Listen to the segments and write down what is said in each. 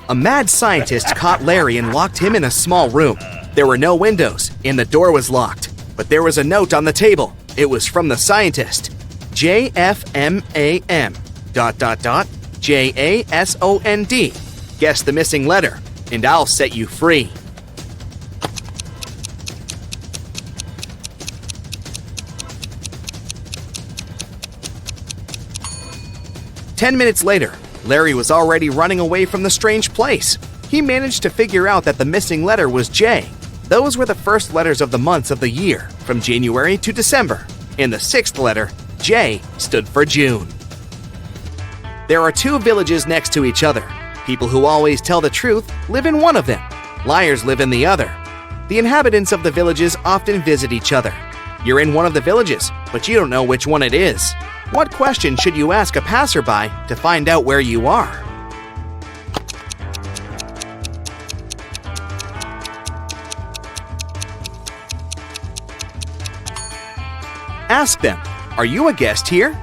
A mad scientist caught Larry and locked him in a small room. There were no windows, and the door was locked. But there was a note on the table. It was from the scientist. JFMAM ... JASOND. Guess the missing letter, and I'll set you free. "10 minutes later, Larry was already running away from the strange place. He managed to figure out that the missing letter was J. Those were the first letters of the months of the year, from January to December. And the sixth letter, J, stood for June. There are two villages next to each other. People who always tell the truth live in one of them. Liars live in the other. The inhabitants of the villages often visit each other. You're in one of the villages, but you don't know which one it is. What question should you ask a passerby to find out where you are? Ask them, "Are you a guest here?"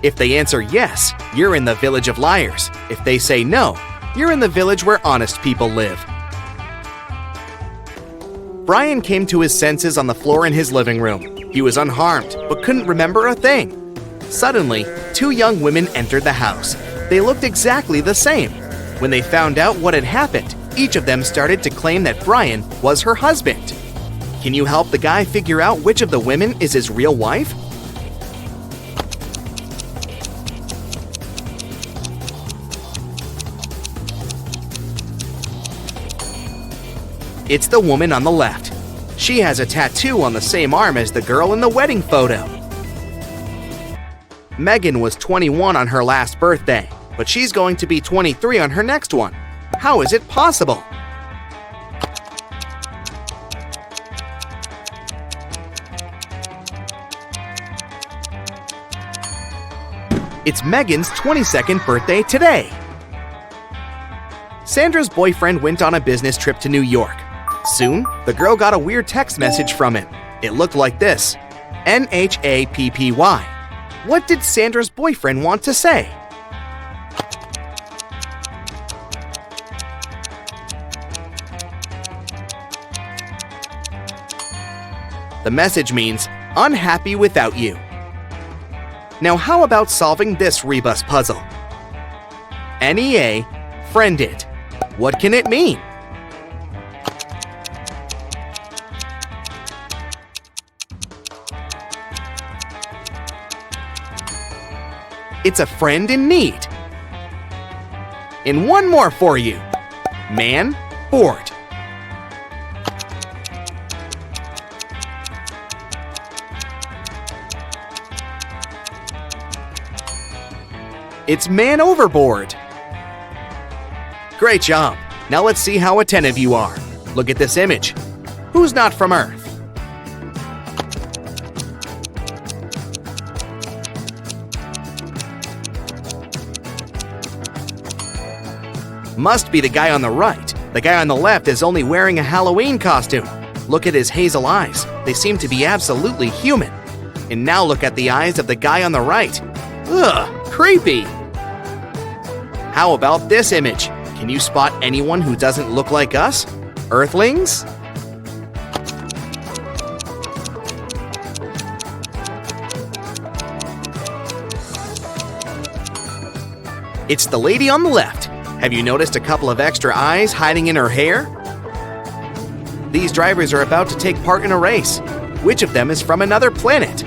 If they answer yes, you're in the village of liars. If they say no, you're in the village where honest people live. Brian came to his senses on the floor in his living room. He was unharmed, but couldn't remember a thing. Suddenly, two young women entered the house. They looked exactly the same. When they found out what had happened, each of them started to claim that Brian was her husband. Can you help the guy figure out which of the women is his real wife? It's the woman on the left. She has a tattoo on the same arm as the girl in the wedding photo. Megan was 21 on her last birthday, but she's going to be 23 on her next one. How is it possible? It's Megan's 22nd birthday today. Sandra's boyfriend went on a business trip to New York. Soon, the girl got a weird text message from him. It looked like this: NHAPPY. What did Sandra's boyfriend want to say? The message means, "Unhappy without you." Now how about solving this rebus puzzle? NEA, friended. What can it mean? It's a friend in need. And one more for you. Man, bored. It's man overboard. Great job. Now let's see how attentive you are. Look at this image. Who's not from Earth? Must be the guy on the right. The guy on the left is only wearing a Halloween costume. Look at his hazel eyes. They seem to be absolutely human. And now look at the eyes of the guy on the right. Ugh, creepy. How about this image? Can you spot anyone who doesn't look like us? Earthlings? It's the lady on the left. Have you noticed a couple of extra eyes hiding in her hair? These drivers are about to take part in a race. Which of them is from another planet?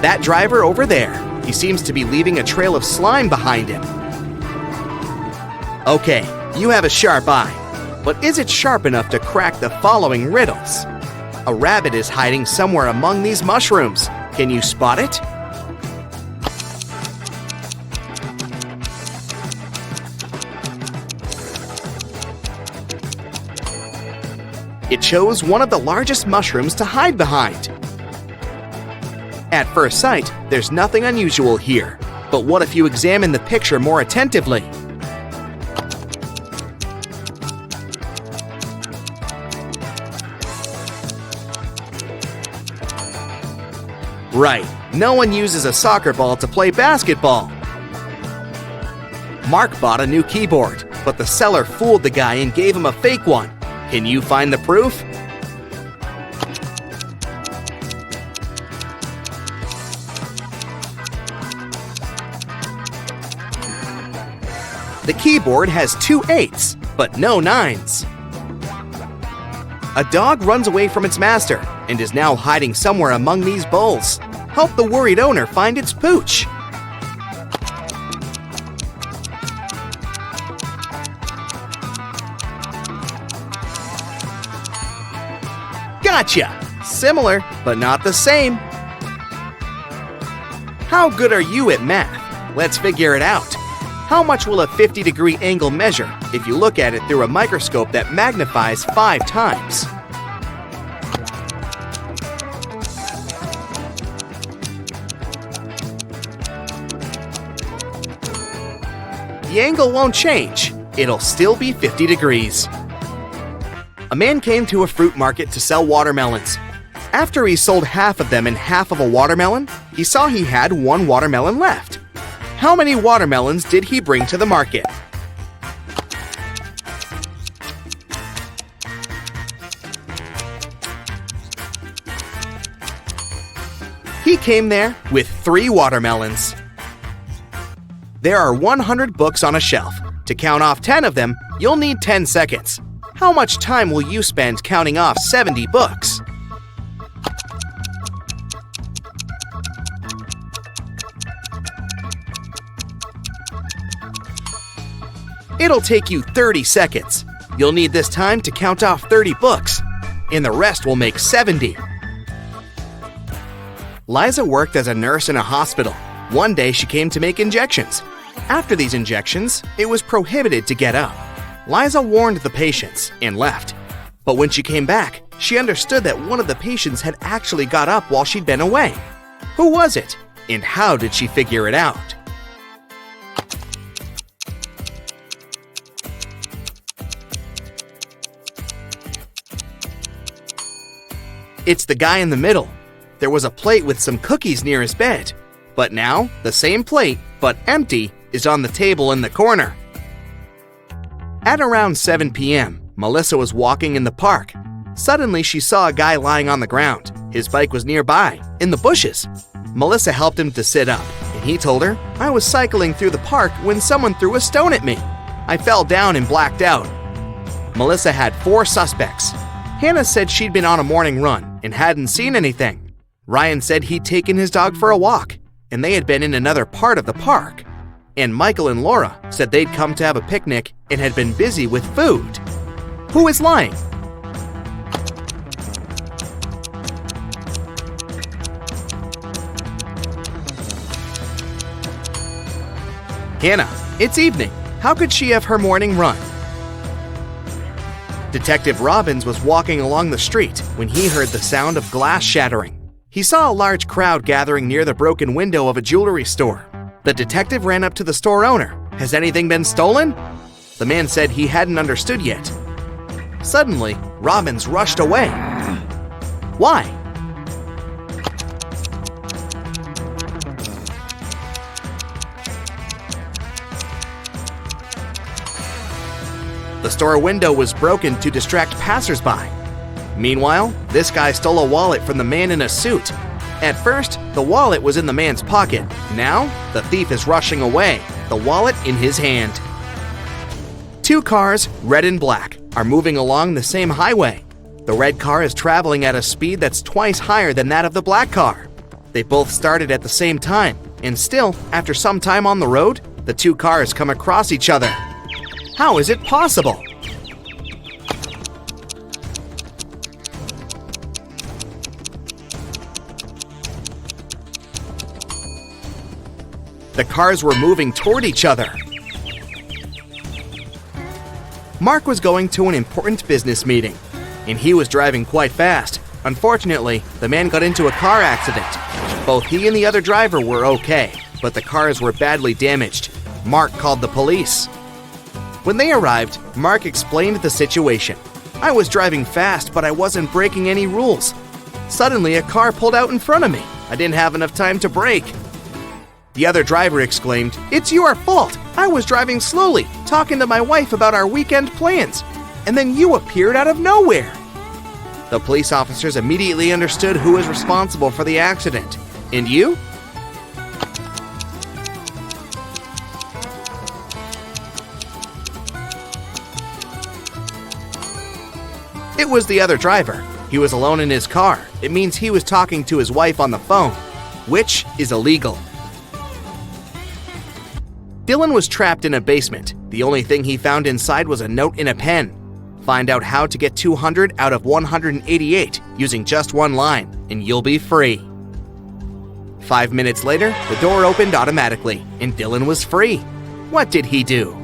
That driver over there. He seems to be leaving a trail of slime behind him. Okay, you have a sharp eye. But is it sharp enough to crack the following riddles? A rabbit is hiding somewhere among these mushrooms. Can you spot it? It chose one of the largest mushrooms to hide behind. At first sight, there's nothing unusual here. But what if you examine the picture more attentively? Right, no one uses a soccer ball to play basketball. Mark bought a new keyboard, but the seller fooled the guy and gave him a fake one. Can you find the proof? The keyboard has 2 8s, but no 9s. A dog runs away from its master and is now hiding somewhere among these bowls. Help the worried owner find its pooch. Gotcha! Similar, but not the same. How good are you at math? Let's figure it out. How much will a 50-degree angle measure if you look at it through a microscope that magnifies 5 times? The angle won't change. It'll still be 50 degrees. A man came to a fruit market to sell watermelons. After he sold half of them and half of a watermelon, he saw he had 1 watermelon left. How many watermelons did he bring to the market? He came there with 3 watermelons. There are 100 books on a shelf. To count off 10 of them, you'll need 10 seconds. How much time will you spend counting off 70 books? It'll take you 30 seconds. You'll need this time to count off 30 books, and the rest will make 70. Liza worked as a nurse in a hospital. One day she came to make injections. After these injections, it was prohibited to get up. Liza warned the patients and left. But when she came back, she understood that one of the patients had actually got up while she'd been away. Who was it? And how did she figure it out? It's the guy in the middle. There was a plate with some cookies near his bed. But now, the same plate, but empty, is on the table in the corner. At around 7 p.m., Melissa was walking in the park. Suddenly, she saw a guy lying on the ground. His bike was nearby, in the bushes. Melissa helped him to sit up, and he told her, "I was cycling through the park when someone threw a stone at me. I fell down and blacked out." Melissa had 4 suspects. Hannah said she'd been on a morning run and hadn't seen anything. Ryan said he'd taken his dog for a walk, and they had been in another part of the park. And Michael and Laura said they'd come to have a picnic and had been busy with food. Who is lying? Hannah, it's evening. How could she have her morning run? Detective Robbins was walking along the street when he heard the sound of glass shattering. He saw a large crowd gathering near the broken window of a jewelry store. The detective ran up to the store owner. "Has anything been stolen?" The man said he hadn't understood yet. Suddenly, Robbins rushed away. Why? The store window was broken to distract passersby. Meanwhile, this guy stole a wallet from the man in a suit. At first, the wallet was in the man's pocket. Now, the thief is rushing away, the wallet in his hand. 2 cars, red and black, are moving along the same highway. The red car is traveling at a speed that's twice higher than that of the black car. They both started at the same time, and still, after some time on the road, the 2 cars come across each other. How is it possible? The cars were moving toward each other. Mark was going to an important business meeting, and he was driving quite fast. Unfortunately, the man got into a car accident. Both he and the other driver were okay, but the cars were badly damaged. Mark called the police. When they arrived, Mark explained the situation. "I was driving fast, but I wasn't breaking any rules. Suddenly, a car pulled out in front of me. I didn't have enough time to brake." The other driver exclaimed, "It's your fault! I was driving slowly, talking to my wife about our weekend plans, and then you appeared out of nowhere." The police officers immediately understood who was responsible for the accident. And you? It was the other driver. He was alone in his car. It means he was talking to his wife on the phone, which is illegal. Dylan was trapped in a basement. The only thing he found inside was a note in a pen. Find out how to get 200 out of 188 using just one line, and you'll be free. 5 minutes later, the door opened automatically, and Dylan was free. What did he do?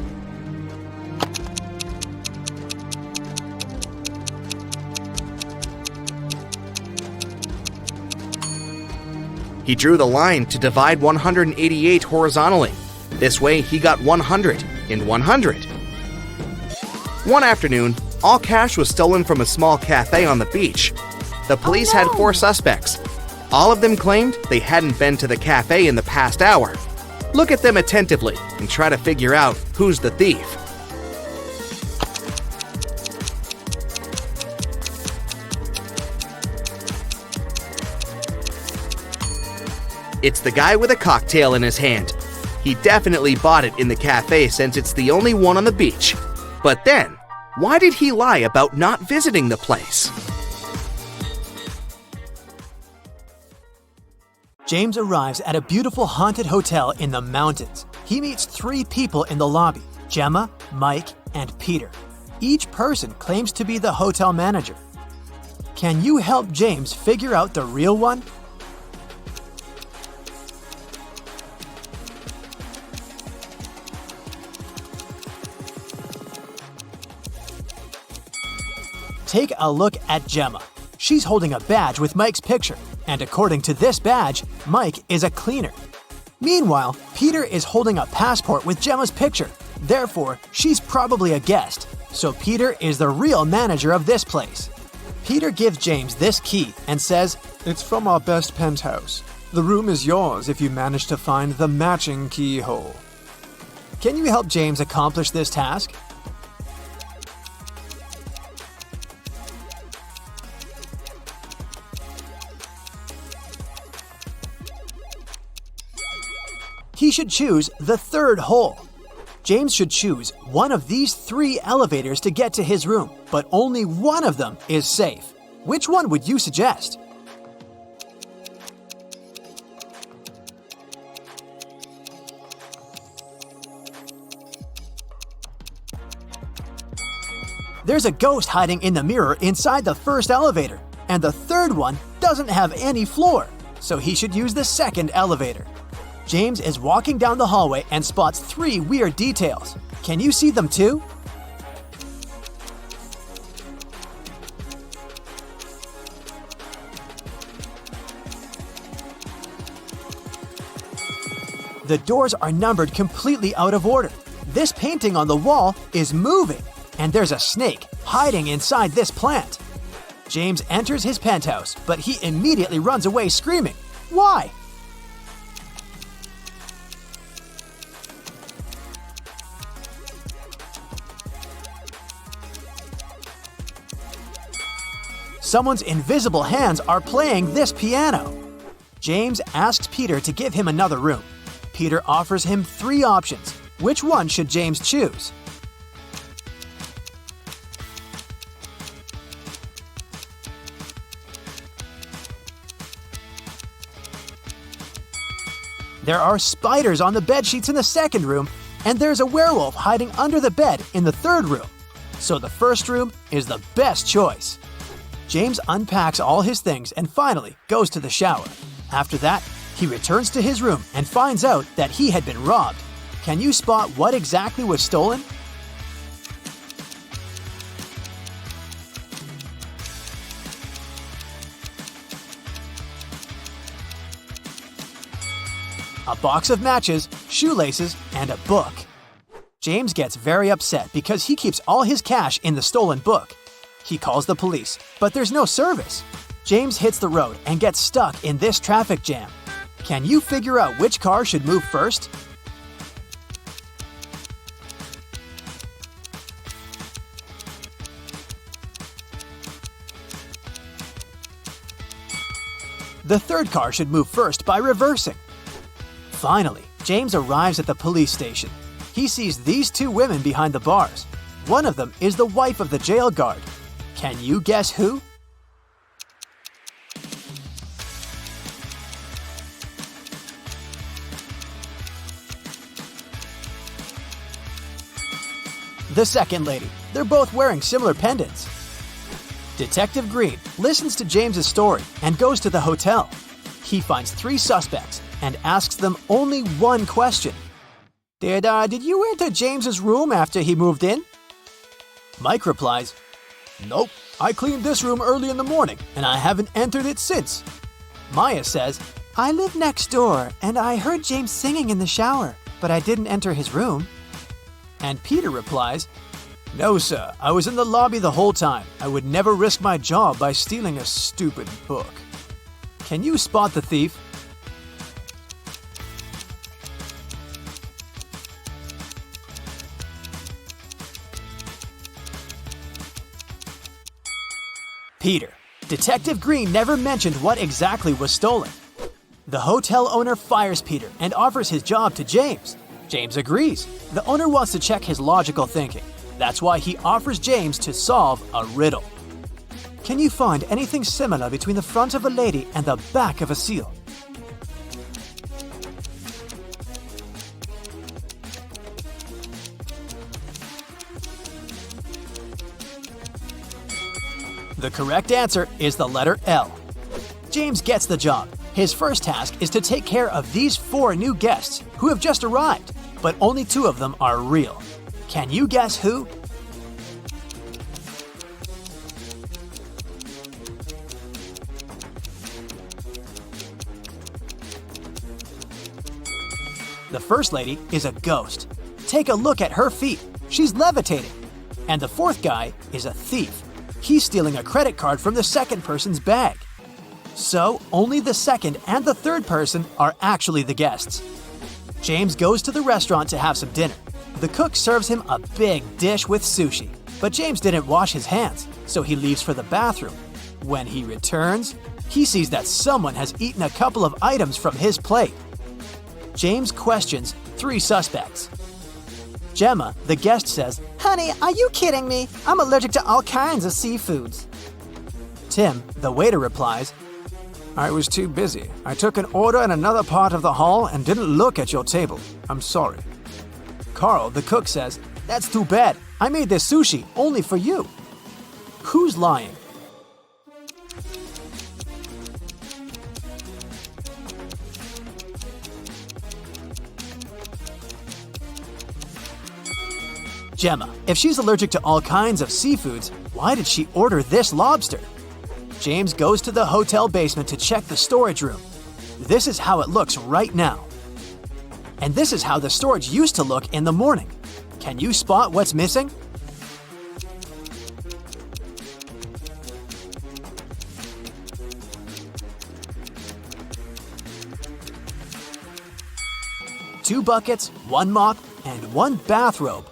He drew the line to divide 188 horizontally. This way, he got 100 and 100. One afternoon, all cash was stolen from a small cafe on the beach. The police had 4 suspects. All of them claimed they hadn't been to the cafe in the past hour. Look at them attentively and try to figure out who's the thief. It's the guy with a cocktail in his hand. He definitely bought it in the cafe since it's the only one on the beach. But then, why did he lie about not visiting the place? James arrives at a beautiful haunted hotel in the mountains. He meets 3 people in the lobby, Gemma, Mike, and Peter. Each person claims to be the hotel manager. Can you help James figure out the real one? Take a look at Gemma. She's holding a badge with Mike's picture, and according to this badge, Mike is a cleaner. Meanwhile, Peter is holding a passport with Gemma's picture. Therefore, she's probably a guest, so Peter is the real manager of this place. Peter gives James this key and says, "It's from our best penthouse. The room is yours if you manage to find the matching keyhole." Can you help James accomplish this task? He should choose the 3rd hole. James should choose one of these 3 elevators to get to his room, but only one of them is safe. Which one would you suggest? There's a ghost hiding in the mirror inside the 1st elevator, and the 3rd one doesn't have any floor, so he should use the 2nd elevator. James is walking down the hallway and spots 3 weird details. Can you see them too? The doors are numbered completely out of order. This painting on the wall is moving, and there's a snake hiding inside this plant. James enters his penthouse, but he immediately runs away screaming. Why? Someone's invisible hands are playing this piano. James asks Peter to give him another room. Peter offers him 3 options. Which one should James choose? There are spiders on the bed sheets in the 2nd room, and there's a werewolf hiding under the bed in the 3rd room. So the 1st room is the best choice. James unpacks all his things and finally goes to the shower. After that, he returns to his room and finds out that he had been robbed. Can you spot what exactly was stolen? A box of matches, shoelaces, and a book. James gets very upset because he keeps all his cash in the stolen book. He calls the police, but there's no service. James hits the road and gets stuck in this traffic jam. Can you figure out which car should move first? The third car should move first by reversing. Finally, James arrives at the police station. He sees these two women behind the bars. One of them is the wife of the jail guard. Can you guess who? The second lady. They're both wearing similar pendants. Detective Green listens to James's story and goes to the hotel. He finds 3 suspects and asks them only one question. Did you enter James's room after he moved in? Mike replies, "Nope, I cleaned this room early in the morning and I haven't entered it since." Maya says, "I live next door and I heard James singing in the shower, but I didn't enter his room." And Peter replies, "No, sir, I was in the lobby the whole time. I would never risk my job by stealing a stupid book." Can you spot the thief? Peter. Detective Green never mentioned what exactly was stolen. The hotel owner fires Peter and offers his job to James. James agrees. The owner wants to check his logical thinking. That's why he offers James to solve a riddle. Can you find anything similar between the front of a lady and the back of a seal? The correct answer is the letter L. James gets the job. His first task is to take care of these 4 new guests who have just arrived, but only 2 of them are real. Can you guess who? The first lady is a ghost. Take a look at her feet. She's levitating. And the fourth guy is a thief. He's stealing a credit card from the second person's bag. So, only the second and the third person are actually the guests. James goes to the restaurant to have some dinner. The cook serves him a big dish with sushi, but James didn't wash his hands, so he leaves for the bathroom. When he returns, he sees that someone has eaten a couple of items from his plate. James questions 3 suspects. Gemma, the guest, says, "Honey, are you kidding me? I'm allergic to all kinds of seafoods." Tim, the waiter, replies, "I was too busy. I took an order in another part of the hall and didn't look at your table. I'm sorry." Carl, the cook, says, "That's too bad. I made this sushi only for you." Who's lying? Gemma, if she's allergic to all kinds of seafoods, why did she order this lobster? James goes to the hotel basement to check the storage room. This is how it looks right now. And this is how the storage used to look in the morning. Can you spot what's missing? Two buckets, 1 mop, and 1 bathrobe.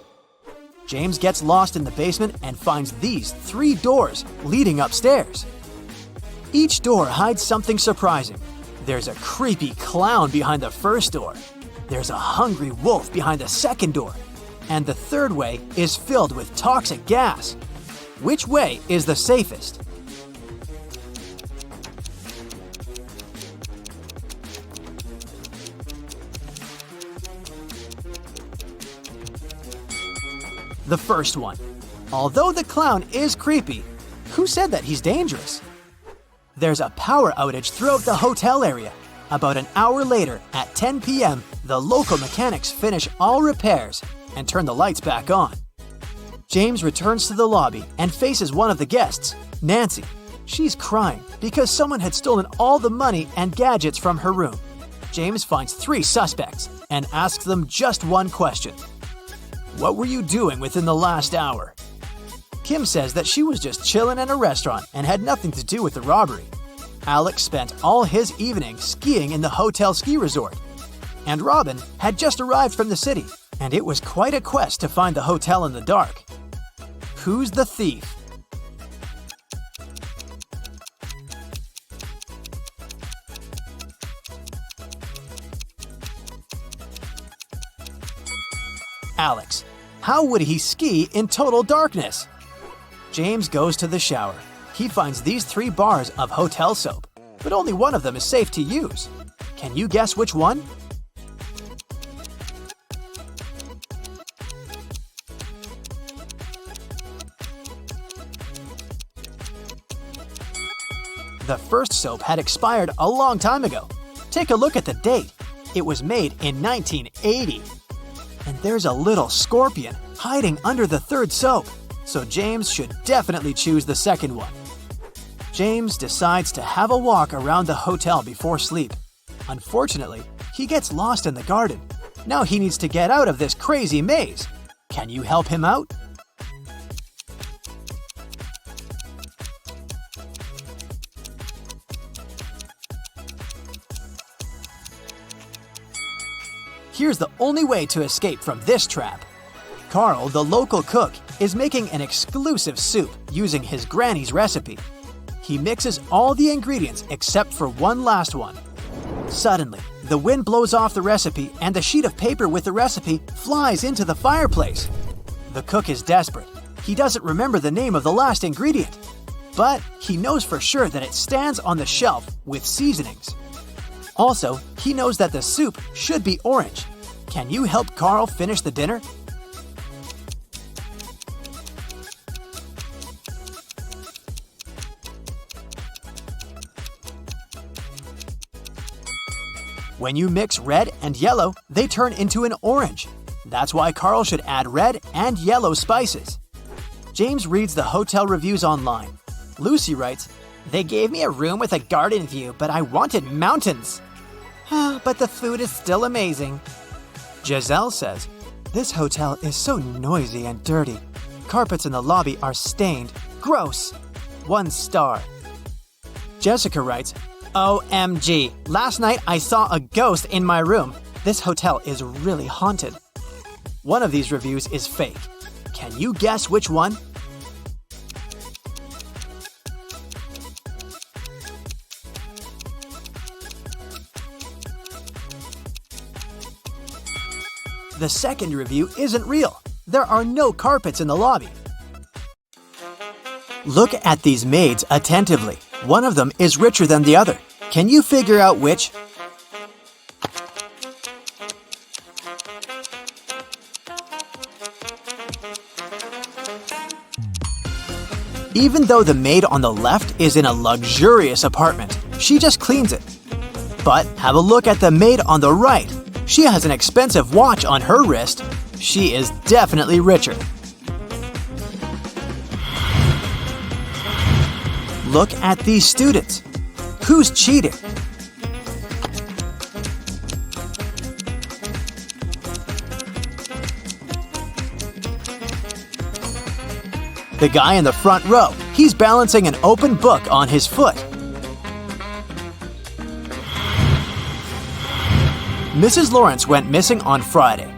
James gets lost in the basement and finds these 3 doors leading upstairs. Each door hides something surprising. There's a creepy clown behind the first door. There's a hungry wolf behind the second door. And the third way is filled with toxic gas. Which way is the safest? The first one. Although the clown is creepy, who said that he's dangerous? There's a power outage throughout the hotel area. About an hour later, at 10 p.m., the local mechanics finish all repairs and turn the lights back on. James returns to the lobby and faces one of the guests, Nancy. She's crying because someone had stolen all the money and gadgets from her room. James finds 3 suspects and asks them just one question. What were you doing within the last hour? Kim says that she was just chilling in a restaurant and had nothing to do with the robbery. Alex spent all his evening skiing in the hotel ski resort. And Robin had just arrived from the city, and it was quite a quest to find the hotel in the dark. Who's the thief? Alex. How would he ski in total darkness? James goes to the shower. He finds these 3 bars of hotel soap, but only one of them is safe to use. Can you guess which one? The first soap had expired a long time ago. Take a look at the date. It was made in 1980. And there's a little scorpion hiding under the 3rd soap, so James should definitely choose the second one. James decides to have a walk around the hotel before sleep. Unfortunately, he gets lost in the garden. Now he needs to get out of this crazy maze. Can you help him out? Here's the only way to escape from this trap. Carl, the local cook, is making an exclusive soup using his granny's recipe. He mixes all the ingredients except for one last one. Suddenly, the wind blows off the recipe and the sheet of paper with the recipe flies into the fireplace. The cook is desperate. He doesn't remember the name of the last ingredient, but he knows for sure that it stands on the shelf with seasonings. Also, he knows that the soup should be orange. Can you help Carl finish the dinner? When you mix red and yellow, they turn into an orange. That's why Carl should add red and yellow spices. James reads the hotel reviews online. Lucy writes, "They gave me a room with a garden view, but I wanted mountains. But the food is still amazing." Giselle says, "This hotel is so noisy and dirty. Carpets in the lobby are stained. Gross. 1 star." Jessica writes, "OMG, last night I saw a ghost in my room. This hotel is really haunted." One of these reviews is fake. Can you guess which one? The second review isn't real. There are no carpets in the lobby. Look at these maids attentively. One of them is richer than the other. Can you figure out which? Even though the maid on the left is in a luxurious apartment, she just cleans it. But have a look at the maid on the right. She has an expensive watch on her wrist. She is definitely richer. Look at these students. Who's cheating? The guy in the front row. He's balancing an open book on his foot. Mrs. Lawrence went missing on Friday.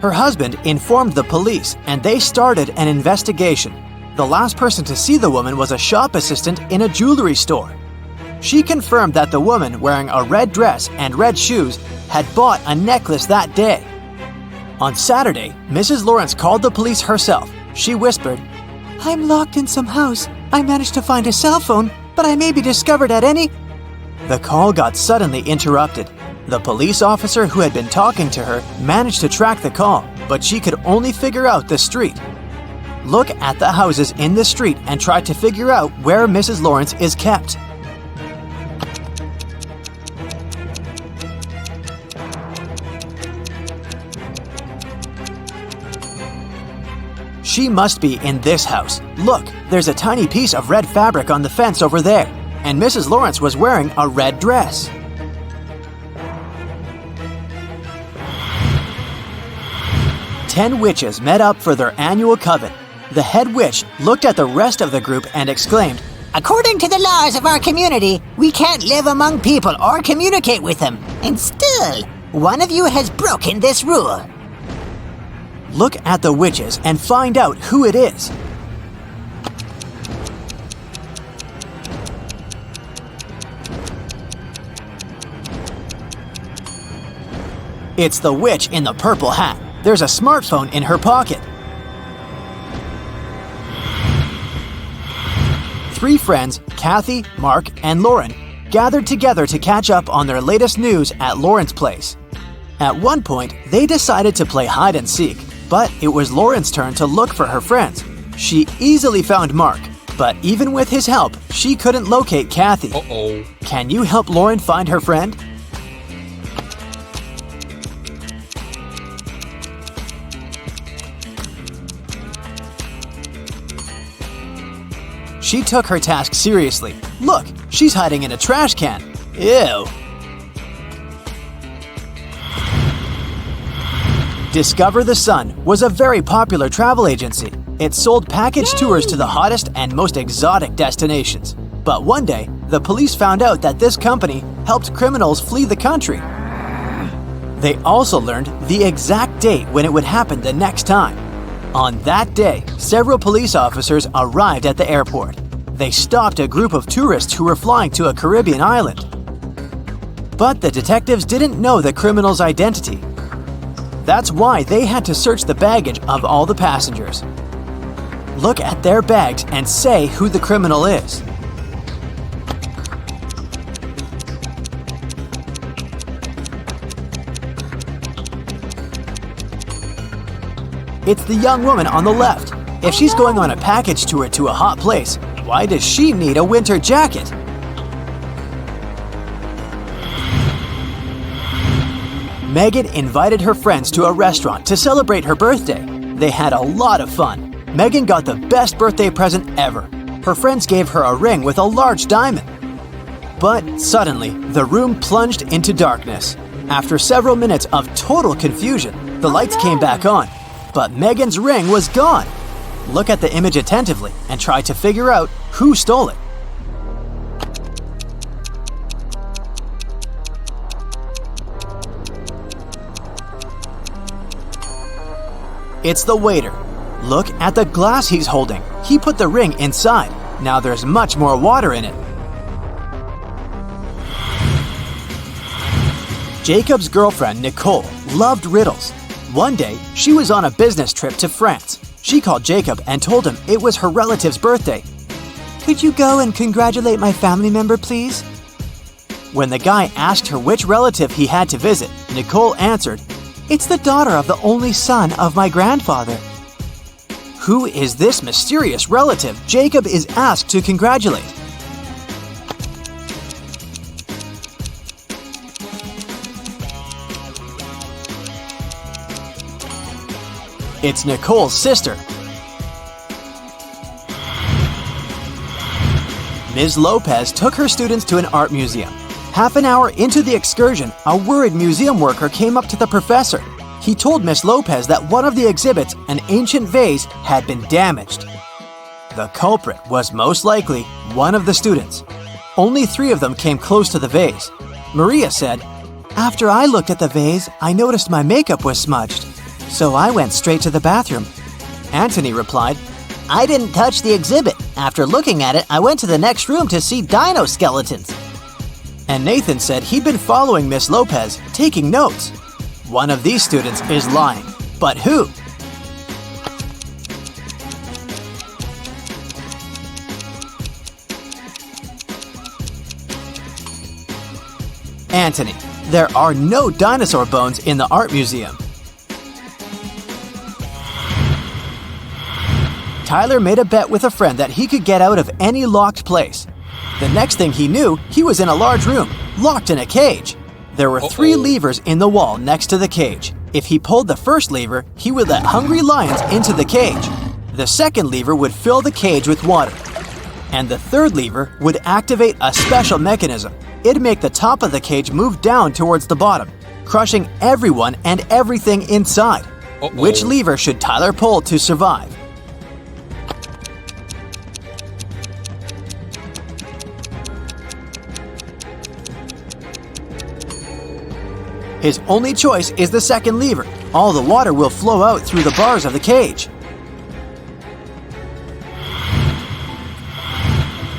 Her husband informed the police, and they started an investigation. The last person to see the woman was a shop assistant in a jewelry store. She confirmed that the woman, wearing a red dress and red shoes, had bought a necklace that day. On Saturday, Mrs. Lawrence called the police herself. She whispered, "I'm locked in some house. I managed to find a cell phone, but I may be discovered at any..." The call got suddenly interrupted. The police officer who had been talking to her managed to track the call, but she could only figure out the street. Look at the houses in the street and try to figure out where Mrs. Lawrence is kept. She must be in this house. Look, there's a tiny piece of red fabric on the fence over there, and Mrs. Lawrence was wearing a red dress. Ten witches met up for their annual coven. The head witch looked at the rest of the group and exclaimed, According to the laws of our community, we can't live among people or communicate with them. And still, one of you has broken this rule. Look at the witches and find out who it is. It's the witch in the purple hat. There's a smartphone in her pocket. 3 friends, Kathy, Mark, and Lauren, gathered together to catch up on their latest news at Lauren's place. At one point, they decided to play hide and seek, but it was Lauren's turn to look for her friends. She easily found Mark, but even with his help, she couldn't locate Kathy. Can you help Lauren find her friend? She took her task seriously. Look, she's hiding in a trash can. Ew. Discover the Sun was a very popular travel agency. It sold package tours to the hottest and most exotic destinations. But one day, the police found out that this company helped criminals flee the country. They also learned the exact date when it would happen the next time. On that day, several police officers arrived at the airport. They stopped a group of tourists who were flying to a Caribbean island. But the detectives didn't know the criminal's identity. That's why they had to search the baggage of all the passengers. Look at their bags and say who the criminal is. It's the young woman on the left. If she's going on a package tour to a hot place, why does she need a winter jacket? Megan invited her friends to a restaurant to celebrate her birthday. They had a lot of fun. Megan got the best birthday present ever. Her friends gave her a ring with a large diamond. But suddenly, the room plunged into darkness. After several minutes of total confusion, the lights came back on. But Megan's ring was gone. Look at the image attentively and try to figure out who stole it. It's the waiter. Look at the glass he's holding. He put the ring inside. Now there's much more water in it. Jacob's girlfriend, Nicole, loved riddles. One day, she was on a business trip to France. She called Jacob and told him it was her relative's birthday. Could you go and congratulate my family member, please? When the guy asked her which relative he had to visit, Nicole answered, It's the daughter of the only son of my grandfather. Who is this mysterious relative Jacob is asked to congratulate? It's Nicole's sister. Ms. Lopez took her students to an art museum. Half an hour into the excursion, a worried museum worker came up to the professor. He told Ms. Lopez that one of the exhibits, an ancient vase, had been damaged. The culprit was most likely one of the students. Only 3 of them came close to the vase. Maria said, After I looked at the vase, I noticed my makeup was smudged. So I went straight to the bathroom. Anthony replied, I didn't touch the exhibit. After looking at it, I went to the next room to see dino skeletons. And Nathan said he'd been following Miss Lopez, taking notes. One of these students is lying. But who? Anthony. There are no dinosaur bones in the art museum. Tyler made a bet with a friend that he could get out of any locked place. The next thing he knew, he was in a large room, locked in a cage. There were 3 levers in the wall next to the cage. If he pulled the first lever, he would let hungry lions into the cage. The second lever would fill the cage with water. And the third lever would activate a special mechanism. It'd make the top of the cage move down towards the bottom, crushing everyone and everything inside. Which lever should Tyler pull to survive? His only choice is the second lever. All the water will flow out through the bars of the cage.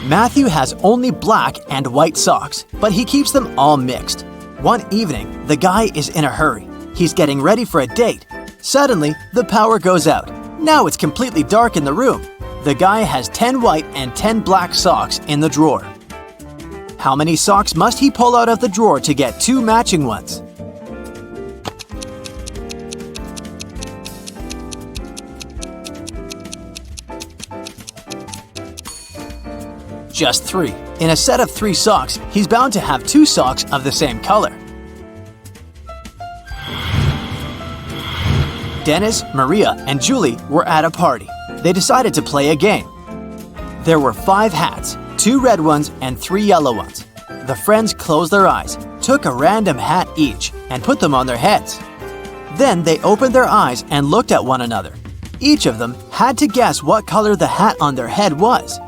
Matthew has only black and white socks, but he keeps them all mixed. One evening, the guy is in a hurry. He's getting ready for a date. Suddenly, the power goes out. Now it's completely dark in the room. The guy has 10 white and 10 black socks in the drawer. How many socks must he pull out of the drawer to get 2 matching ones? Just 3. In a set of 3 socks, he's bound to have 2 socks of the same color. Dennis, Maria, and Julie were at a party. They decided to play a game. There were 5 hats, 2 red ones and 3 yellow ones. The friends closed their eyes, took a random hat each, and put them on their heads. Then they opened their eyes and looked at one another. Each of them had to guess what color the hat on their head was.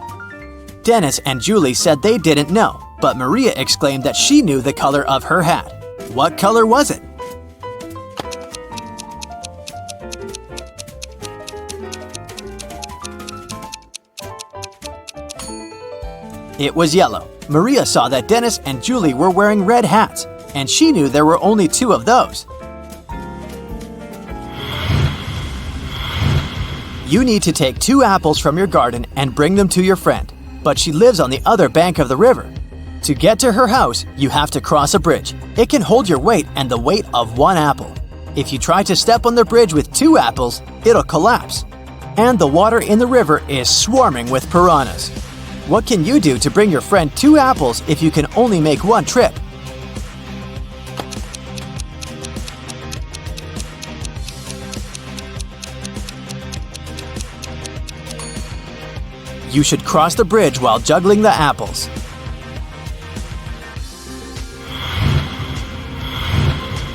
Dennis and Julie said they didn't know, but Maria exclaimed that she knew the color of her hat. What color was it? It was yellow. Maria saw that Dennis and Julie were wearing red hats, and she knew there were only 2 of those. You need to take 2 apples from your garden and bring them to your friend, but she lives on the other bank of the river. To get to her house, you have to cross a bridge. It can hold your weight and the weight of 1 apple. If you try to step on the bridge with 2 apples, it'll collapse. And the water in the river is swarming with piranhas. What can you do to bring your friend 2 apples if you can only make 1 trip? You should cross the bridge while juggling the apples.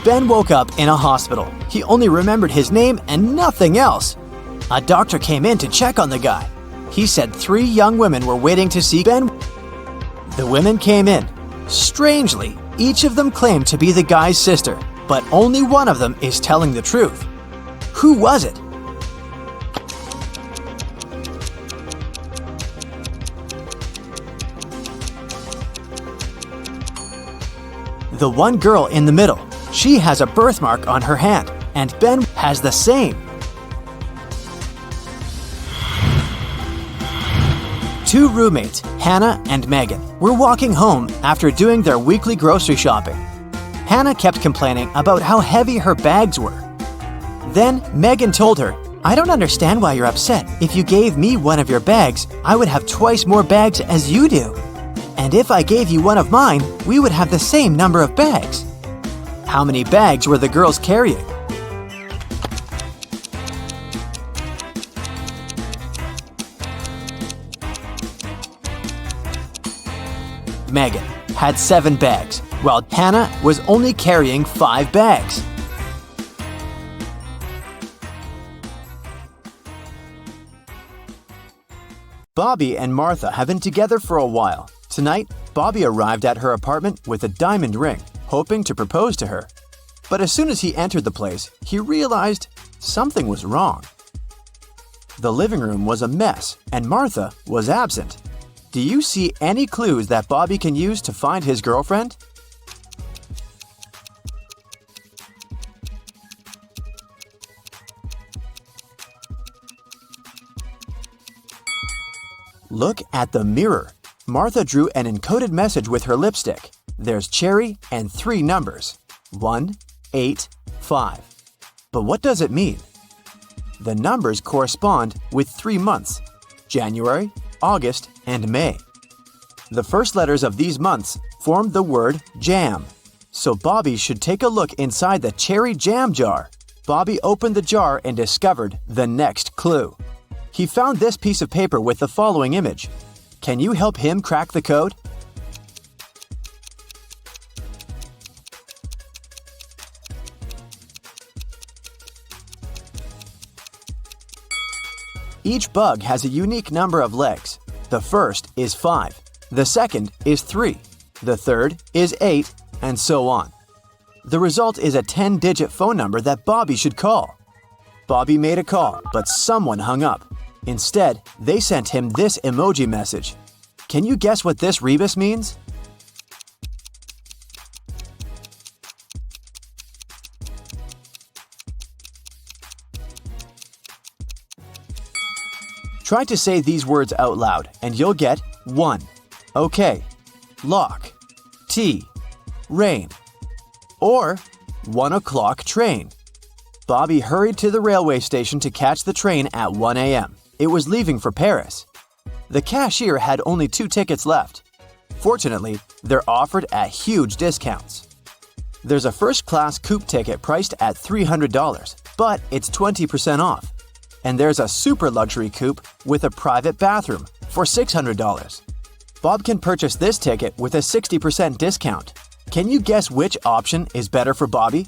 Ben woke up in a hospital. He only remembered his name and nothing else. A doctor came in to check on the guy. He said 3 young women were waiting to see Ben. The women came in. Strangely, each of them claimed to be the guy's sister, but only one of them is telling the truth. Who was it? The one girl in the middle. She has a birthmark on her hand, and Ben has the same. 2 roommates, Hannah and Megan, were walking home after doing their weekly grocery shopping. Hannah kept complaining about how heavy her bags were. Then Megan told her, "I don't understand why you're upset. If you gave me one of your bags, I would have twice more bags as you do. And if I gave you one of mine, we would have the same number of bags." How many bags were the girls carrying? Megan had 7 bags, while Hannah was only carrying 5 bags. Bobby and Martha have been together for a while. Tonight, Bobby arrived at her apartment with a diamond ring, hoping to propose to her. But as soon as he entered the place, he realized something was wrong. The living room was a mess, and Martha was absent. Do you see any clues that Bobby can use to find his girlfriend? Look at the mirror. Martha drew an encoded message with her lipstick. There's cherry and 3 numbers. 1, 8, 5. But what does it mean? The numbers correspond with 3 months: January, August, and May. The first letters of these months formed the word jam. So Bobby should take a look inside the cherry jam jar. Bobby opened the jar and discovered the next clue. He found this piece of paper with the following image. Can you help him crack the code? Each bug has a unique number of legs. The first is 5, the second is 3, the third is 8, and so on. The result is a 10-digit phone number that Bobby should call. Bobby made a call, but someone hung up. Instead, they sent him this emoji message. Can you guess what this rebus means? Try to say these words out loud, and you'll get 1. Okay, lock, tea, rain, or 1 o'clock train. Bobby hurried to the railway station to catch the train at 1 a.m. It was leaving for Paris. The cashier had only 2 tickets left. Fortunately, they're offered at huge discounts. There's a first-class coupe ticket priced at $300, but it's 20% off. And there's a super luxury coupe with a private bathroom for $600. Bob can purchase this ticket with a 60% discount. Can you guess which option is better for Bobby?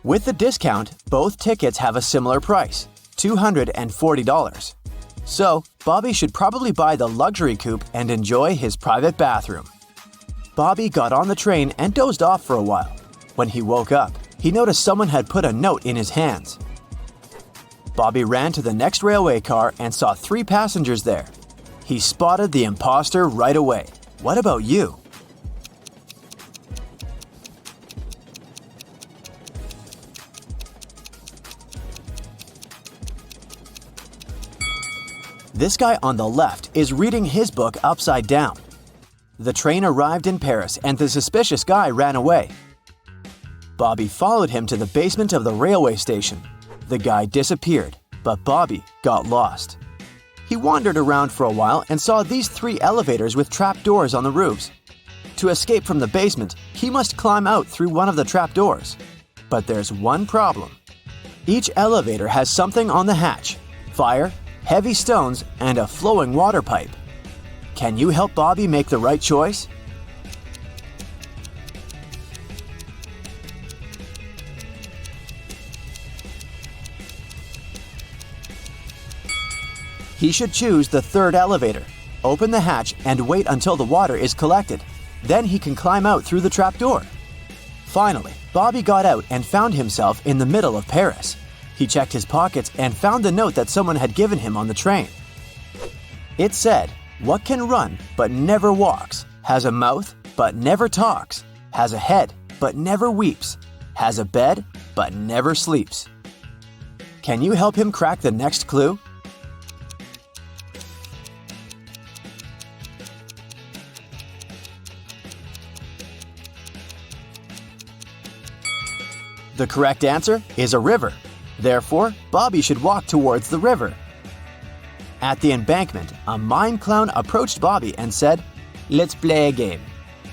With the discount, both tickets have a similar price, $240. So, Bobby should probably buy the luxury coupe and enjoy his private bathroom. Bobby got on the train and dozed off for a while. When he woke up, he noticed someone had put a note in his hands. Bobby ran to the next railway car and saw 3 passengers there. He spotted the imposter right away. What about you? This guy on the left is reading his book upside down. The train arrived in Paris and the suspicious guy ran away. Bobby followed him to the basement of the railway station. The guy disappeared, but Bobby got lost. He wandered around for a while and saw these 3 elevators with trapdoors on the roofs. To escape from the basement, he must climb out through one of the trapdoors. But there's one problem. Each elevator has something on the hatch: fire, heavy stones, and a flowing water pipe. Can you help Bobby make the right choice? He should choose the 3rd elevator, open the hatch, and wait until the water is collected. Then he can climb out through the trapdoor. Finally, Bobby got out and found himself in the middle of Paris. He checked his pockets and found the note that someone had given him on the train. It said, "What can run but never walks, has a mouth but never talks, has a head but never weeps, has a bed but never sleeps." Can you help him crack the next clue? The correct answer is a river. Therefore, Bobby should walk towards the river. At the embankment, a mime clown approached Bobby and said, "Let's play a game.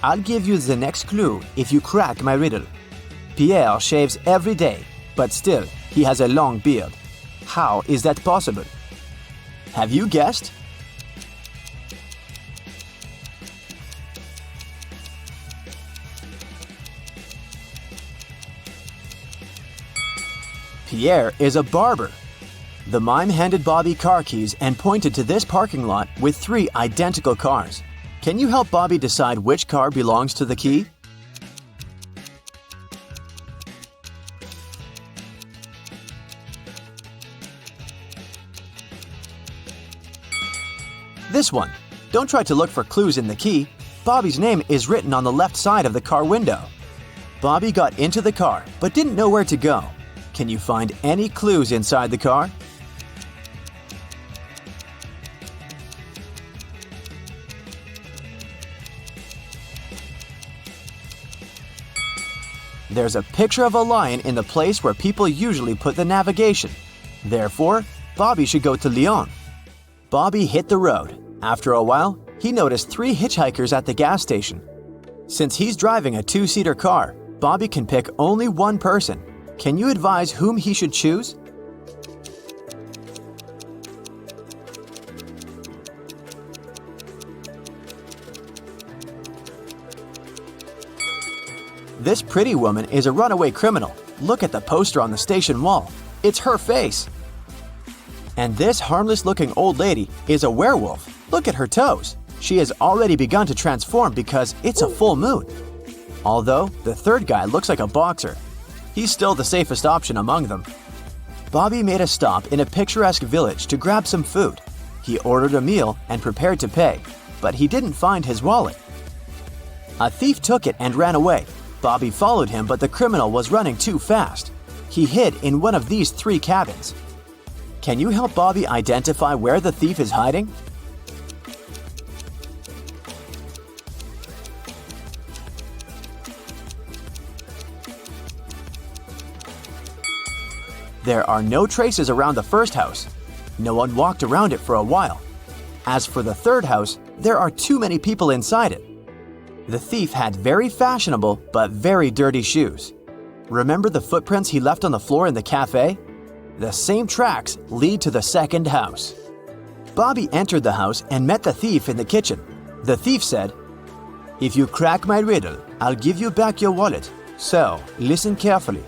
I'll give you the next clue if you crack my riddle. Pierre shaves every day, but still, he has a long beard. How is that possible?" Have you guessed? Pierre is a barber. The mime handed Bobby car keys and pointed to this parking lot with 3 identical cars. Can you help Bobby decide which car belongs to the key? This one. Don't try to look for clues in the key. Bobby's name is written on the left side of the car window. Bobby got into the car but didn't know where to go. Can you find any clues inside the car? There's a picture of a lion in the place where people usually put the navigation. Therefore, Bobby should go to Lyon. Bobby hit the road. After a while, he noticed 3 hitchhikers at the gas station. Since he's driving a 2-seater car, Bobby can pick only one person. Can you advise whom he should choose? This pretty woman is a runaway criminal. Look at the poster on the station wall. It's her face. And this harmless-looking old lady is a werewolf. Look at her toes. She has already begun to transform because it's a full moon. Although, the third guy looks like a boxer. He's still the safest option among them. Bobby made a stop in a picturesque village to grab some food. He ordered a meal and prepared to pay, but he didn't find his wallet. A thief took it and ran away. Bobby followed him, but the criminal was running too fast. He hid in one of these 3 cabins. Can you help Bobby identify where the thief is hiding? There are no traces around the first house. No one walked around it for a while. As for the third house, there are too many people inside it. The thief had very fashionable but very dirty shoes. Remember the footprints he left on the floor in the cafe? The same tracks lead to the second house. Bobby entered the house and met the thief in the kitchen. The thief said, "If you crack my riddle, I'll give you back your wallet. So, listen carefully.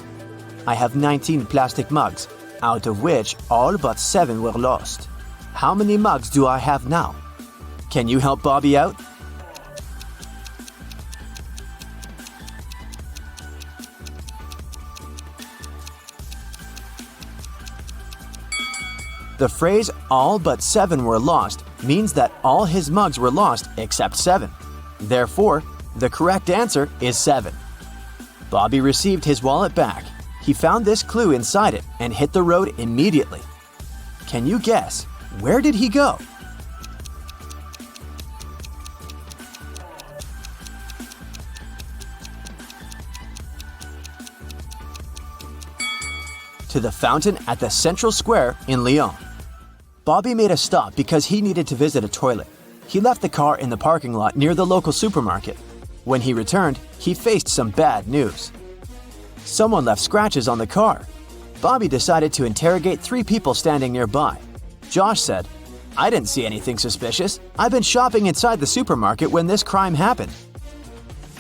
I have 19 plastic mugs, out of which all but 7 were lost. How many mugs do I have now? Can you help Bobby out?" The phrase "all but 7 were lost" means that all his mugs were lost except 7. Therefore, the correct answer is 7. Bobby received his wallet back. He found this clue inside it and hit the road immediately. Can you guess, where did he go? To the fountain at the Central Square in Lyon. Bobby made a stop because he needed to visit a toilet. He left the car in the parking lot near the local supermarket. When he returned, he faced some bad news. Someone left scratches on the car. Bobby decided to interrogate 3 people standing nearby. Josh said, "I didn't see anything suspicious. I've been shopping inside the supermarket when this crime happened."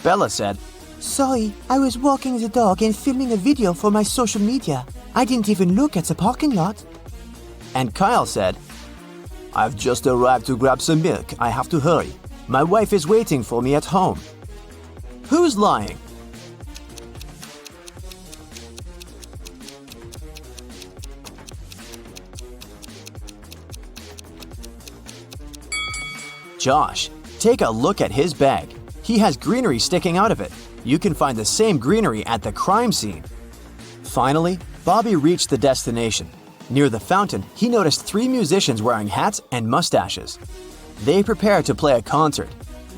Bella said, "Sorry, I was walking the dog and filming a video for my social media. I didn't even look at the parking lot." And Kyle said, "I've just arrived to grab some milk. I have to hurry. My wife is waiting for me at home." Who's lying? Josh, take a look at his bag. He has greenery sticking out of it. You can find the same greenery at the crime scene. Finally, Bobby reached the destination. Near the fountain, he noticed 3 musicians wearing hats and mustaches. They prepare to play a concert.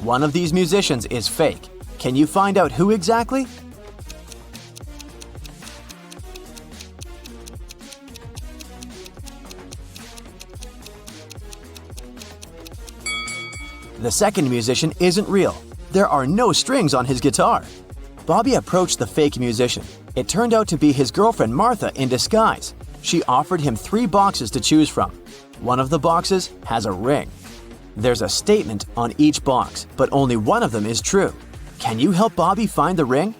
One of these musicians is fake. Can you find out who exactly? The second musician isn't real. There are no strings on his guitar. Bobby approached the fake musician. It turned out to be his girlfriend Martha in disguise. She offered him 3 boxes to choose from. One of the boxes has a ring. There's a statement on each box, but only one of them is true. Can you help Bobby find the ring?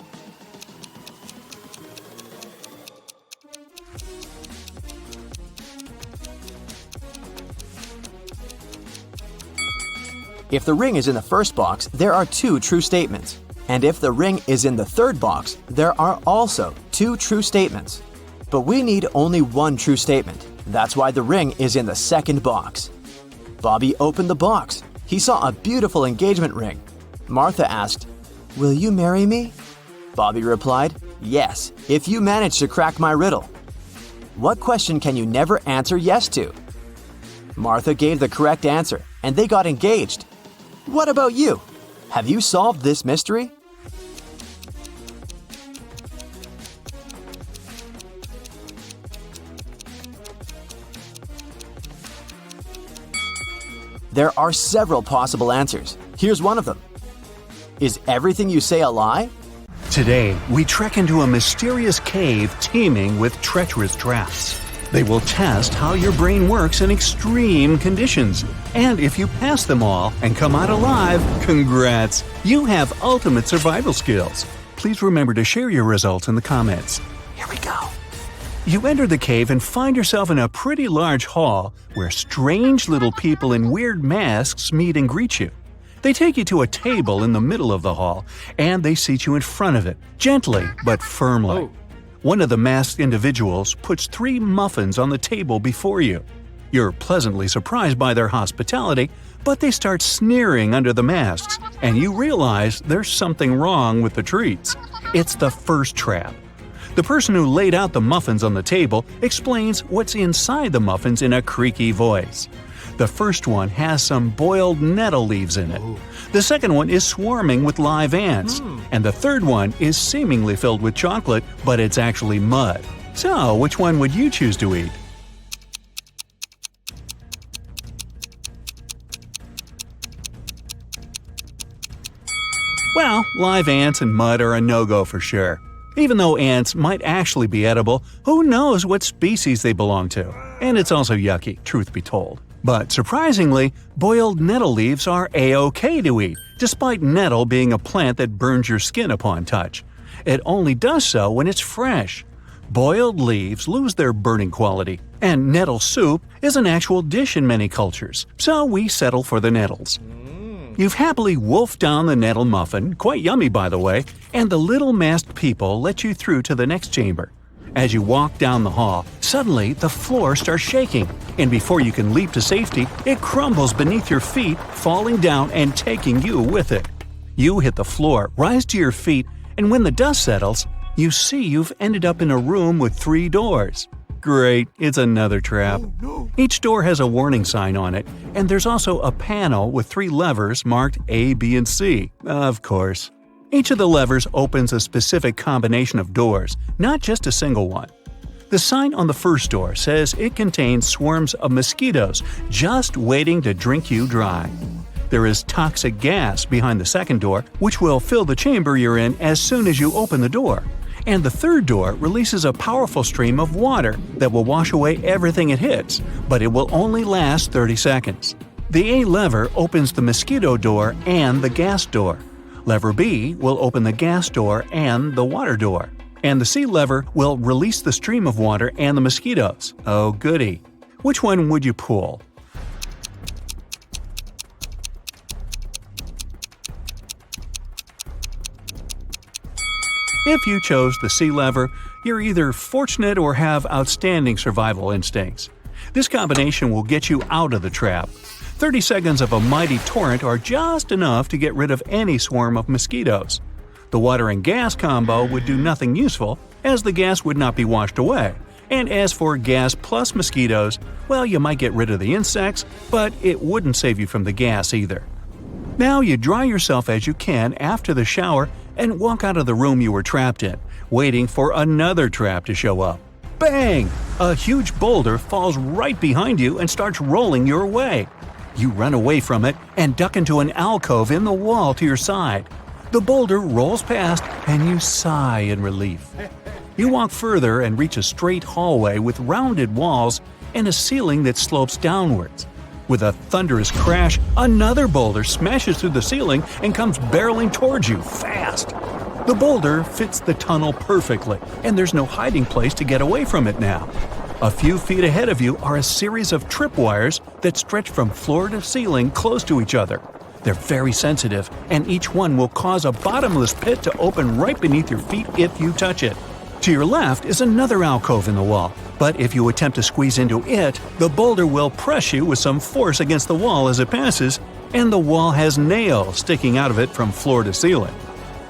If the ring is in the first box, there are 2 true statements. And if the ring is in the third box, there are also 2 true statements. But we need only 1 true statement. That's why the ring is in the second box. Bobby opened the box. He saw a beautiful engagement ring. Martha asked, "Will you marry me?" Bobby replied, "Yes, if you manage to crack my riddle." What question can you never answer yes to? Martha gave the correct answer, and they got engaged. What about you? Have you solved this mystery? There are several possible answers. Here's one of them. Is everything you say a lie? Today, we trek into a mysterious cave teeming with treacherous traps. They will test how your brain works in extreme conditions. And if you pass them all and come out alive, congrats! You have ultimate survival skills. Please remember to share your results in the comments. Here we go. You enter the cave and find yourself in a pretty large hall where strange little people in weird masks meet and greet you. They take you to a table in the middle of the hall, and they seat you in front of it, gently but firmly. One of the masked individuals puts 3 muffins on the table before you. You're pleasantly surprised by their hospitality, but they start sneering under the masks, and you realize there's something wrong with the treats. It's the first trap. The person who laid out the muffins on the table explains what's inside the muffins in a creaky voice. The first one has some boiled nettle leaves in it. The second one is swarming with live ants. And the third one is seemingly filled with chocolate, but it's actually mud. So, which one would you choose to eat? Well, live ants and mud are a no-go for sure. Even though ants might actually be edible, who knows what species they belong to? And it's also yucky, truth be told. But surprisingly, boiled nettle leaves are a-okay to eat, despite nettle being a plant that burns your skin upon touch. It only does so when it's fresh. Boiled leaves lose their burning quality, and nettle soup is an actual dish in many cultures, so we settle for the nettles. You've happily wolfed down the nettle muffin, quite yummy by the way, and the little masked people let you through to the next chamber. As you walk down the hall, suddenly the floor starts shaking, and before you can leap to safety, it crumbles beneath your feet, falling down and taking you with it. You hit the floor, rise to your feet, and when the dust settles, you see you've ended up in a room with 3 doors. Great, it's another trap. Each door has a warning sign on it, and there's also a panel with 3 levers marked A, B, and C. Of course. Each of the levers opens a specific combination of doors, not just a single one. The sign on the first door says it contains swarms of mosquitoes just waiting to drink you dry. There is toxic gas behind the second door, which will fill the chamber you're in as soon as you open the door. And the third door releases a powerful stream of water that will wash away everything it hits, but it will only last 30 seconds. The A lever opens the mosquito door and the gas door. Lever B will open the gas door and the water door. And the C lever will release the stream of water and the mosquitoes. Oh goody. Which one would you pull? If you chose the C lever, you're either fortunate or have outstanding survival instincts. This combination will get you out of the trap. 30 seconds of a mighty torrent are just enough to get rid of any swarm of mosquitoes. The water and gas combo would do nothing useful, as the gas would not be washed away. And as for gas plus mosquitoes, well, you might get rid of the insects, but it wouldn't save you from the gas either. Now you dry yourself as you can after the shower and walk out of the room you were trapped in, waiting for another trap to show up. Bang! A huge boulder falls right behind you and starts rolling your way. You run away from it and duck into an alcove in the wall to your side. The boulder rolls past and you sigh in relief. You walk further and reach a straight hallway with rounded walls and a ceiling that slopes downwards. With a thunderous crash, another boulder smashes through the ceiling and comes barreling towards you fast. The boulder fits the tunnel perfectly, and there's no hiding place to get away from it now. A few feet ahead of you are a series of tripwires that stretch from floor to ceiling close to each other. They're very sensitive, and each one will cause a bottomless pit to open right beneath your feet if you touch it. To your left is another alcove in the wall, but if you attempt to squeeze into it, the boulder will press you with some force against the wall as it passes, and the wall has nails sticking out of it from floor to ceiling.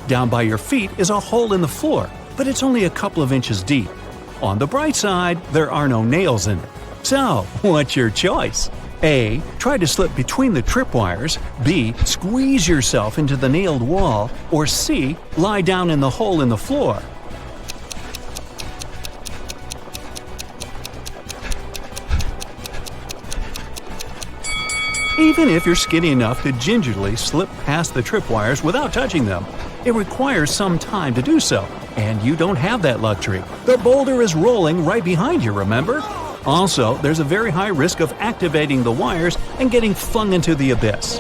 Down by your feet is a hole in the floor, but it's only a couple of inches deep. On the bright side, there are no nails in it. So, what's your choice? A. Try to slip between the tripwires. B. Squeeze yourself into the nailed wall. Or C. Lie down in the hole in the floor. Even if you're skinny enough to gingerly slip past the tripwires without touching them, it requires some time to do so, and you don't have that luxury. The boulder is rolling right behind you, remember? Also, there's a very high risk of activating the wires and getting flung into the abyss.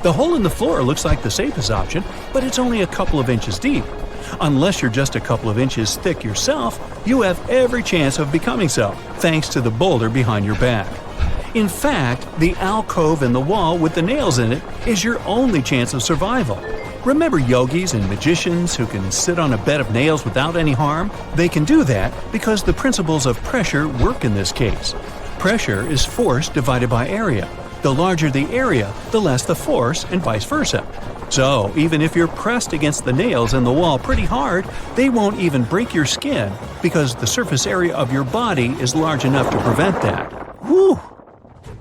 The hole in the floor looks like the safest option, but it's only a couple of inches deep. Unless you're just a couple of inches thick yourself, you have every chance of becoming so, thanks to the boulder behind your back. In fact, the alcove in the wall with the nails in it is your only chance of survival. Remember yogis and magicians who can sit on a bed of nails without any harm? They can do that because the principles of pressure work in this case. Pressure is force divided by area. The larger the area, the less the force, and vice versa. So, even if you're pressed against the nails in the wall pretty hard, they won't even break your skin because the surface area of your body is large enough to prevent that. Whew!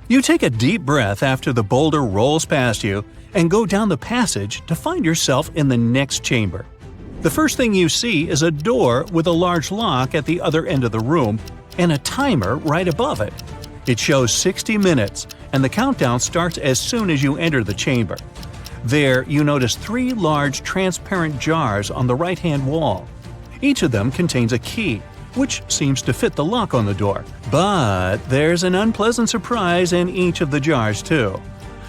You take a deep breath after the boulder rolls past you and go down the passage to find yourself in the next chamber. The first thing you see is a door with a large lock at the other end of the room and a timer right above it. It shows 60 minutes, and the countdown starts as soon as you enter the chamber. There, you notice 3 large transparent jars on the right-hand wall. Each of them contains a key, which seems to fit the lock on the door. But there's an unpleasant surprise in each of the jars, too.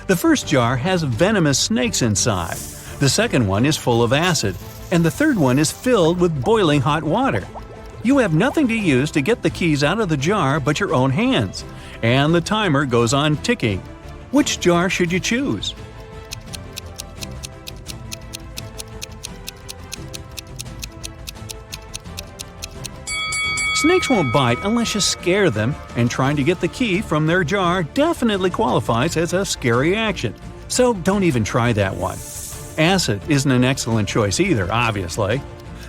The first jar has venomous snakes inside. The second one is full of acid, and the third one is filled with boiling hot water. You have nothing to use to get the keys out of the jar but your own hands, and the timer goes on ticking. Which jar should you choose? Snakes won't bite unless you scare them, and trying to get the key from their jar definitely qualifies as a scary action, so don't even try that one. Acid isn't an excellent choice either, obviously.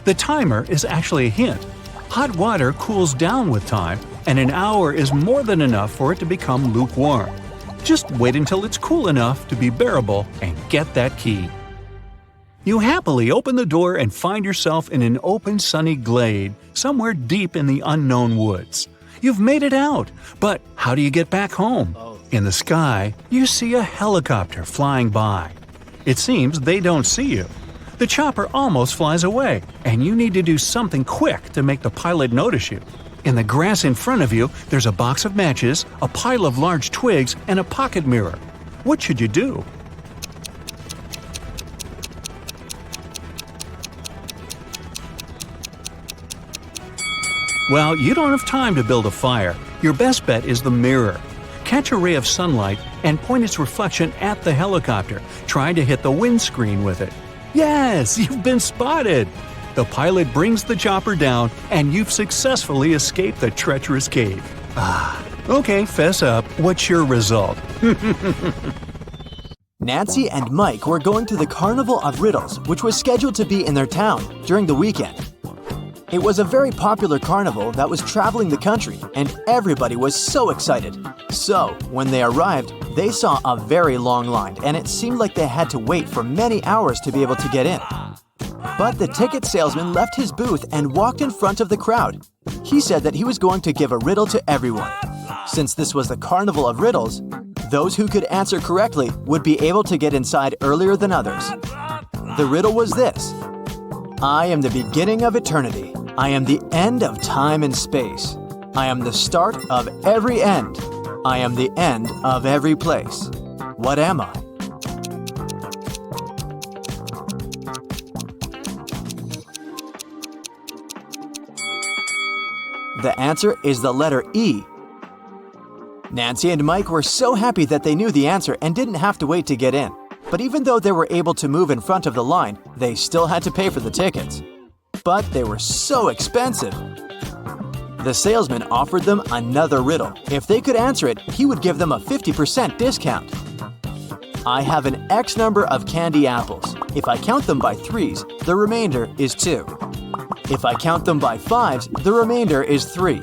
The timer is actually a hint. Hot water cools down with time, and an hour is more than enough for it to become lukewarm. Just wait until it's cool enough to be bearable and get that key. You happily open the door and find yourself in an open, sunny glade somewhere deep in the unknown woods. You've made it out, but how do you get back home? In the sky, you see a helicopter flying by. It seems they don't see you. The chopper almost flies away, and you need to do something quick to make the pilot notice you. In the grass in front of you, there's a box of matches, a pile of large twigs, and a pocket mirror. What should you do? Well, you don't have time to build a fire. Your best bet is the mirror. Catch a ray of sunlight and point its reflection at the helicopter, trying to hit the windscreen with it. Yes, you've been spotted! The pilot brings the chopper down, and you've successfully escaped the treacherous cave. Okay, fess up. What's your result? Nancy and Mike were going to the Carnival of Riddles, which was scheduled to be in their town during the weekend. It was a very popular carnival that was traveling the country, and everybody was so excited. So, when they arrived, they saw a very long line, and it seemed like they had to wait for many hours to be able to get in. But the ticket salesman left his booth and walked in front of the crowd. He said that he was going to give a riddle to everyone. Since this was the Carnival of Riddles, those who could answer correctly would be able to get inside earlier than others. The riddle was this: I am the beginning of eternity. I am the end of time and space. I am the start of every end. I am the end of every place. What am I? The answer is the letter E. Nancy and Mike were so happy that they knew the answer and didn't have to wait to get in. But even though they were able to move in front of the line, they still had to pay for the tickets. But they were so expensive. The salesman offered them another riddle. If they could answer it, he would give them a 50% discount. I have an X number of candy apples. If I count them by 3s, the remainder is 2. If I count them by 5s, the remainder is 3.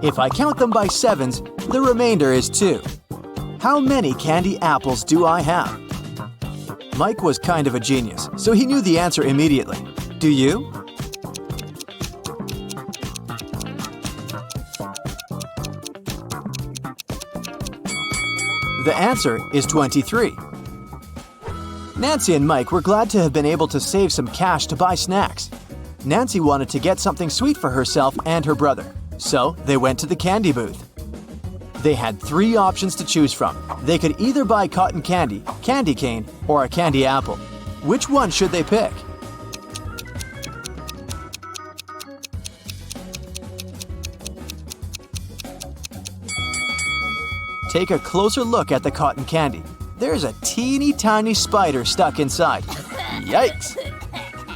If I count them by 7s, the remainder is 2. How many candy apples do I have? Mike was kind of a genius, so he knew the answer immediately. Do you? The answer is 23. Nancy and Mike were glad to have been able to save some cash to buy snacks. Nancy wanted to get something sweet for herself and her brother, so they went to the candy booth. They had 3 options to choose from. They could either buy cotton candy, candy cane, or a candy apple. Which one should they pick? Take a closer look at the cotton candy. There's a teeny tiny spider stuck inside. Yikes!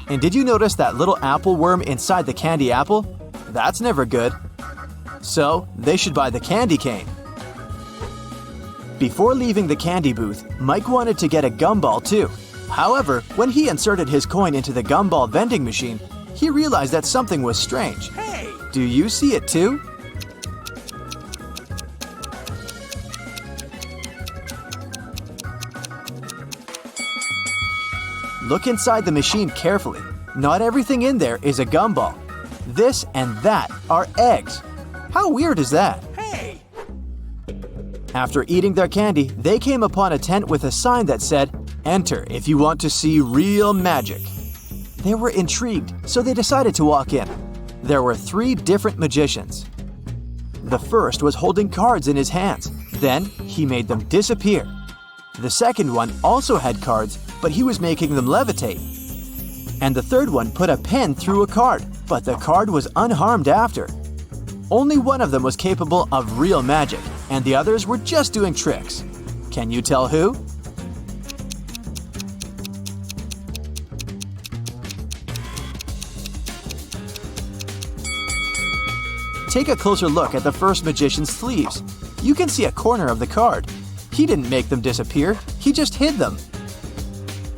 And did you notice that little apple worm inside the candy apple? That's never good. So, they should buy the candy cane. Before leaving the candy booth, Mike wanted to get a gumball too. However, when he inserted his coin into the gumball vending machine, he realized that something was strange. Hey! Do you see it too? Look inside the machine carefully. Not everything in there is a gumball. This and that are eggs. How weird is that? Hey! After eating their candy, they came upon a tent with a sign that said, "Enter if you want to see real magic." They were intrigued, so they decided to walk in. There were 3 different magicians. The first was holding cards in his hands. Then he made them disappear. The second one also had cards, but he was making them levitate. And the third one put a pen through a card, but the card was unharmed after. Only one of them was capable of real magic, and the others were just doing tricks. Can you tell who? Take a closer look at the first magician's sleeves. You can see a corner of the card. He didn't make them disappear, he just hid them.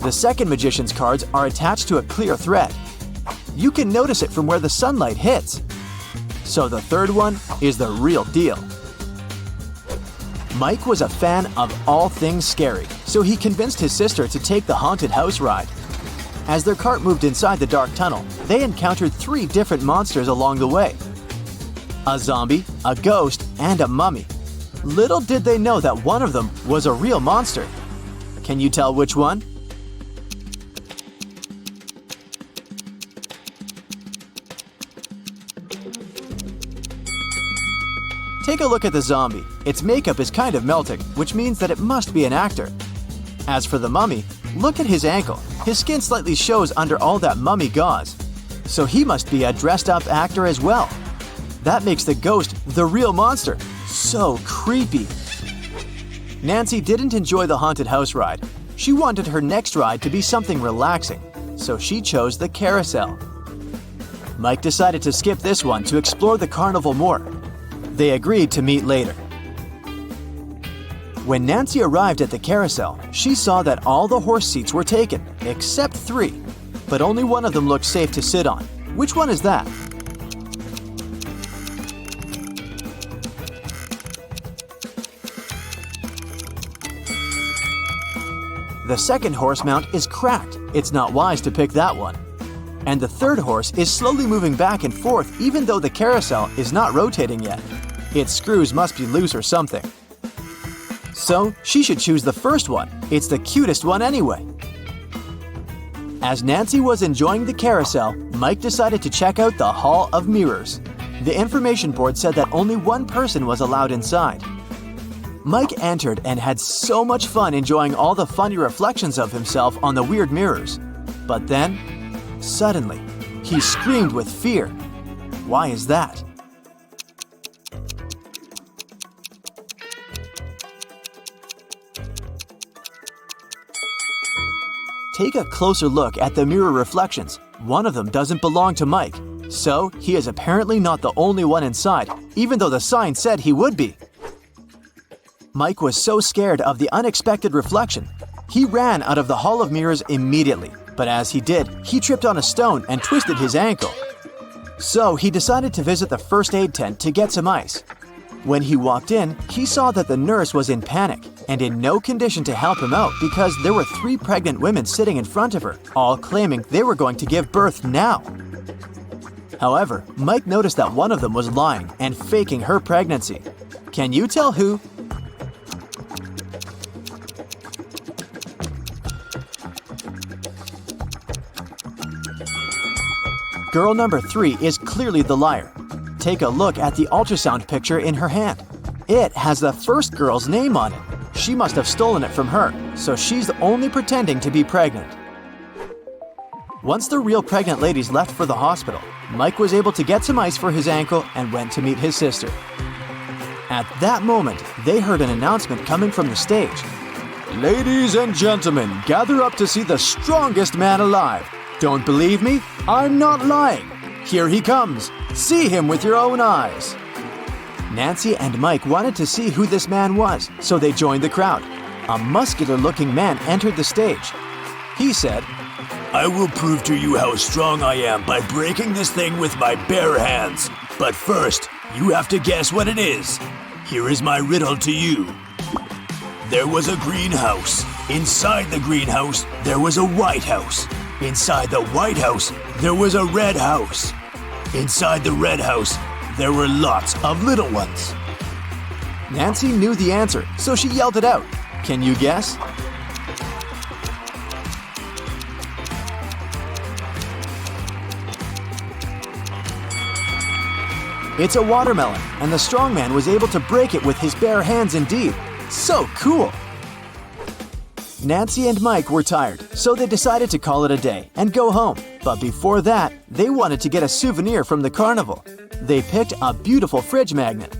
The second magician's cards are attached to a clear thread. You can notice it from where the sunlight hits. So the third one is the real deal. Mike was a fan of all things scary, so he convinced his sister to take the haunted house ride. As their cart moved inside the dark tunnel, they encountered 3 different monsters along the way. A zombie, a ghost, and a mummy. Little did they know that one of them was a real monster. Can you tell which one? Take a look at the zombie. Its makeup is kind of melting, which means that it must be an actor. As for the mummy, look at his ankle. His skin slightly shows under all that mummy gauze. So he must be a dressed-up actor as well. That makes the ghost the real monster. So creepy. Nancy didn't enjoy the haunted house ride. She wanted her next ride to be something relaxing, so she chose the carousel. Mike decided to skip this one to explore the carnival more. They agreed to meet later. When Nancy arrived at the carousel, she saw that all the horse seats were taken, except 3. But only one of them looked safe to sit on. Which one is that? The second horse mount is cracked. It's not wise to pick that one. And the third horse is slowly moving back and forth even though the carousel is not rotating yet. Its screws must be loose or something. So she should choose the first one. It's the cutest one anyway. As Nancy was enjoying the carousel, Mike decided to check out the Hall of Mirrors. The information board said that only one person was allowed inside. Mike entered and had so much fun enjoying all the funny reflections of himself on the weird mirrors. But then, suddenly, he screamed with fear. Why is that? Take a closer look at the mirror reflections. One of them doesn't belong to Mike, so he is apparently not the only one inside, even though the sign said he would be. Mike was so scared of the unexpected reflection. He ran out of the Hall of Mirrors immediately, but as he did, he tripped on a stone and twisted his ankle. So he decided to visit the first aid tent to get some ice. When he walked in, he saw that the nurse was in panic and in no condition to help him out because there were 3 pregnant women sitting in front of her, all claiming they were going to give birth now. However, Mike noticed that one of them was lying and faking her pregnancy. Can you tell who? Girl number 3 is clearly the liar. Take a look at the ultrasound picture in her hand. It has the first girl's name on it. She must have stolen it from her, so she's only pretending to be pregnant. Once the real pregnant ladies left for the hospital, Mike was able to get some ice for his ankle and went to meet his sister. At that moment, they heard an announcement coming from the stage. Ladies and gentlemen, gather up to see the strongest man alive. Don't believe me? I'm not lying. Here he comes. See him with your own eyes. Nancy and Mike wanted to see who this man was, so they joined the crowd. A muscular-looking man entered the stage. He said, I will prove to you how strong I am by breaking this thing with my bare hands. But first, you have to guess what it is. Here is my riddle to you. There was a greenhouse. Inside the greenhouse, there was a white house. Inside the white house, there was a red house. Inside the red house, there were lots of little ones. Nancy knew the answer, so she yelled it out. Can you guess? It's a watermelon, and the strongman was able to break it with his bare hands indeed. So cool! Nancy and Mike were tired, so they decided to call it a day and go home. But before that, they wanted to get a souvenir from the carnival. They picked a beautiful fridge magnet.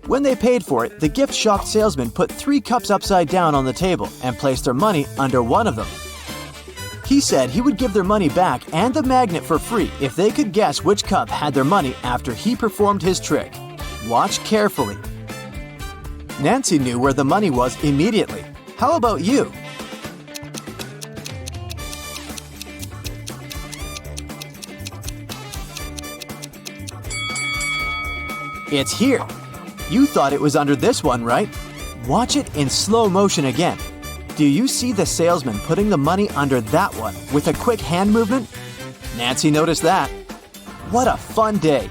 When they paid for it, the gift shop salesman put 3 cups upside down on the table and placed their money under one of them. He said he would give their money back and the magnet for free if they could guess which cup had their money after he performed his trick. Watch carefully. Nancy knew where the money was immediately. How about you? It's here. You thought it was under this one, right? Watch it in slow motion again. Do you see the salesman putting the money under that one with a quick hand movement? Nancy noticed that. What a fun day!